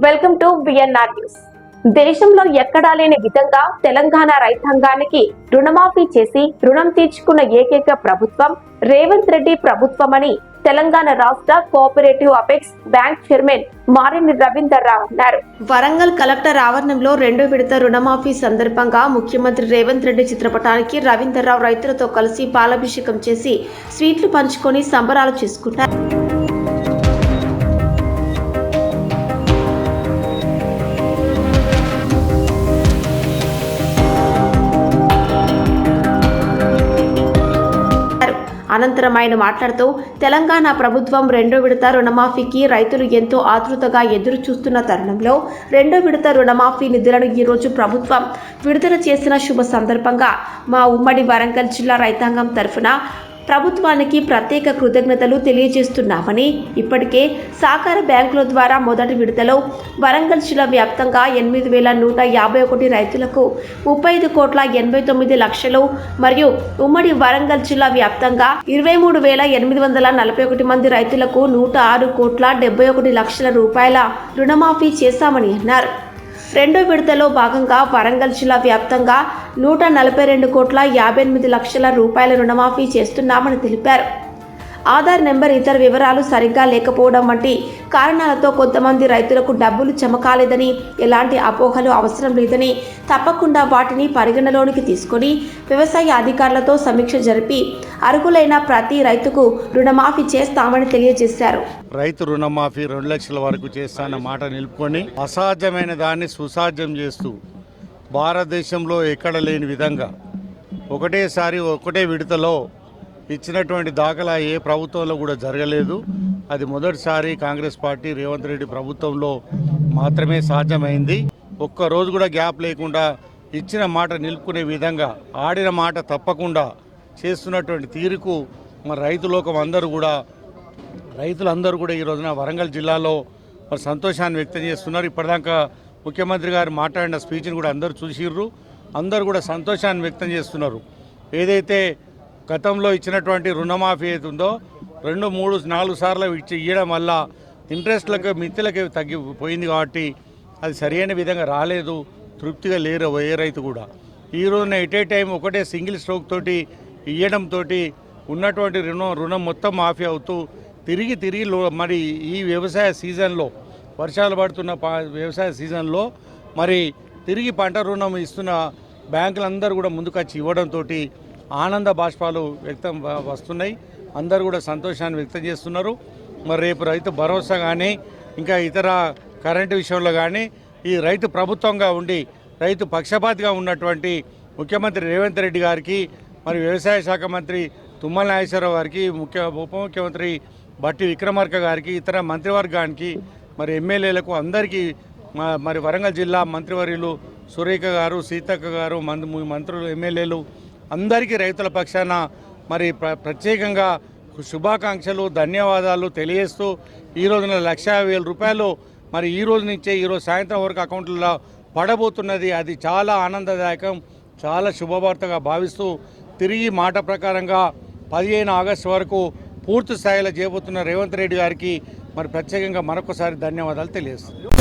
Welcome to BNR news. దేశంలో ఎక్కడా లేని విధంగా తెలంగాణ రైతాంగానికి రుణమాఫీ చేసి రుణం తీర్చుకున్న ఏకైక ప్రభుత్వం రేవంత్ రెడ్డి ప్రభుత్వమని తెలంగాణ రాష్ట్ర cooperative apex bank chairman Mareddy Ravinder Rao అన్నారు. వరంగల్ కలెక్టర్ ఆవరణంలో రెండో విడత రుణమాఫీ సందర్భంగా ముఖ్యమంత్రి రేవంత్ రెడ్డి చిత్రపటానికి రవీందర్ రావు రైతులతో కలిసి పాలాభిషేకం చేసి స్వీట్లు పంచుకొని సంబరాలు చేసుకున్నారు. అనంతరం ఆయన మాట్లాడుతూ తెలంగాణ ప్రభుత్వం రెండో విడత రుణమాఫీకి రైతులు ఎంతో ఆతృతగా ఎదురు చూస్తున్న తరుణంలో రెండో విడత రుణమాఫీ నిధులను ఈరోజు ప్రభుత్వం విడుదల చేసిన శుభ సందర్భంగా మా ఉమ్మడి వరంగల్ జిల్లా రైతాంగం తరఫున ప్రభుత్వానికి ప్రత్యేక కృతజ్ఞతలు తెలియజేస్తున్నామని, ఇప్పటికే సహకార బ్యాంకుల ద్వారా మొదటి విడతలో వరంగల్ జిల్లా వ్యాప్తంగా 8,151 రైతులకు 35,89,00,000 మరియు ఉమ్మడి వరంగల్ జిల్లా వ్యాప్తంగా 23,841 మంది రైతులకు 106,71,00,000 రూపాయల రుణమాఫీ చేశామని అన్నారు. రెండో విడతలో భాగంగా వరంగల్ జిల్లా వ్యాప్తంగా 142,58,00,000 రూపాయల రుణమాఫీ చేస్తున్నామని తెలిపారు. ఆధార్ నెంబర్ ఇతర వివరాలు సరిగ్గా లేకపోవడం వంటి కారణాలతో కొంతమంది రైతులకు డబ్బులు జమ కాలేదని, ఎలాంటి అపోహలు అవసరం లేదని, తప్పకుండా వాటిని పరిగణలోనికి తీసుకొని వ్యవసాయ అధికారులతో సమీక్ష జరిపి అర్హులైన ప్రతి రైతుకు రుణమాఫీ చేస్తామని తెలియజేశారు. రైతు రుణమాఫీ 2 లక్షల వరకు చేస్తాన్న మాట నిలుపుకొని అసాధ్యమైన దాన్ని సుసాధ్యం చేస్తూ భారతదేశంలో ఎక్కడ లేని విధంగా ఒకటేసారి ఒకటే విడతలో ఇచ్చినటువంటి దాఖలా ఏ ప్రభుత్వంలో కూడా జరగలేదు. అది మొదటిసారి కాంగ్రెస్ పార్టీ రేవంత్ రెడ్డి ప్రభుత్వంలో మాత్రమే సాధ్యమైంది. ఒక్కరోజు కూడా గ్యాప్ లేకుండా ఇచ్చిన మాట నిలుపుకునే విధంగా ఆడిన మాట తప్పకుండా చేస్తున్నటువంటి తీరుకు మరి రైతులందరూ కూడా ఈ రోజున వరంగల్ జిల్లాలో మరి సంతోషాన్ని వ్యక్తం చేస్తున్నారు. ఇప్పటిదాకా ముఖ్యమంత్రి గారు మాట్లాడిన స్పీచ్ని కూడా అందరూ చూసిర్రు. అందరూ కూడా సంతోషాన్ని వ్యక్తం చేస్తున్నారు. ఏదైతే గతంలో ఇచ్చినటువంటి రుణమాఫీ అవుతుందో 2, 3, 4 సార్లు ఇవ్వడం వల్ల ఇంట్రెస్ట్లకు మిత్తులకి తగ్గిపోయింది కాబట్టి అది సరైన విధంగా రాలేదు, తృప్తిగా లేరు ఏ రైతు కూడా. ఈ రోజున ఎట్ ఏ టైం ఒకటే సింగిల్ స్ట్రోక్ తోటి ఇవ్వడంతో ఉన్నటువంటి రుణం మొత్తం మాఫీ అవుతూ తిరిగి మరి ఈ వ్యవసాయ సీజన్లో వర్షాలు పడుతున్న వ్యవసాయ సీజన్లో మరి తిరిగి పంట రుణం ఇస్తున్న బ్యాంకులందరూ కూడా ముందుకొచ్చి ఇవ్వడంతో ఆనంద బాష్పాలు వస్తున్నాయి. అందరూ కూడా సంతోషాన్ని వ్యక్తం చేస్తున్నారు. మరి రేపు రైతు భరోసా కానీ ఇంకా ఇతర కరెంటు విషయంలో కానీ ఈ రైతు ప్రభుత్వంగా ఉండి రైతు పక్షపాతిగా ఉన్నటువంటి ముఖ్యమంత్రి రేవంత్ రెడ్డి గారికి, మరి వ్యవసాయ శాఖ మంత్రి తుమ్మల నాగేశ్వరరావు గారికి, ఉప ముఖ్యమంత్రి బట్టి విక్రమార్క గారికి, ఇతర మంత్రివర్గానికి, మరి ఎమ్మెల్యేలకు అందరికీ, మరి వరంగల్ జిల్లా మంత్రివర్యులు సురేఖ గారు, సీతక్క గారు, మంత్రులు, ఎమ్మెల్యేలు అందరికీ రైతుల పక్షాన మరి ప్రత్యేకంగా శుభాకాంక్షలు, ధన్యవాదాలు తెలియజేస్తూ ఈ రోజున 1,50,000 రూపాయలు మరి ఈ రోజు నుంచే ఈరోజు సాయంత్రం వరకు అకౌంట్లలో పడబోతున్నది. అది చాలా ఆనందదాయకం, చాలా శుభవార్తగా భావిస్తూ తిరిగి మాట ప్రకారంగా 15 ఆగస్టు వరకు పూర్తి స్థాయిలో చేయబోతున్న రేవంత్ రెడ్డి గారికి మరి ప్రత్యేకంగా మరొకసారి ధన్యవాదాలు తెలియజేస్తుంది.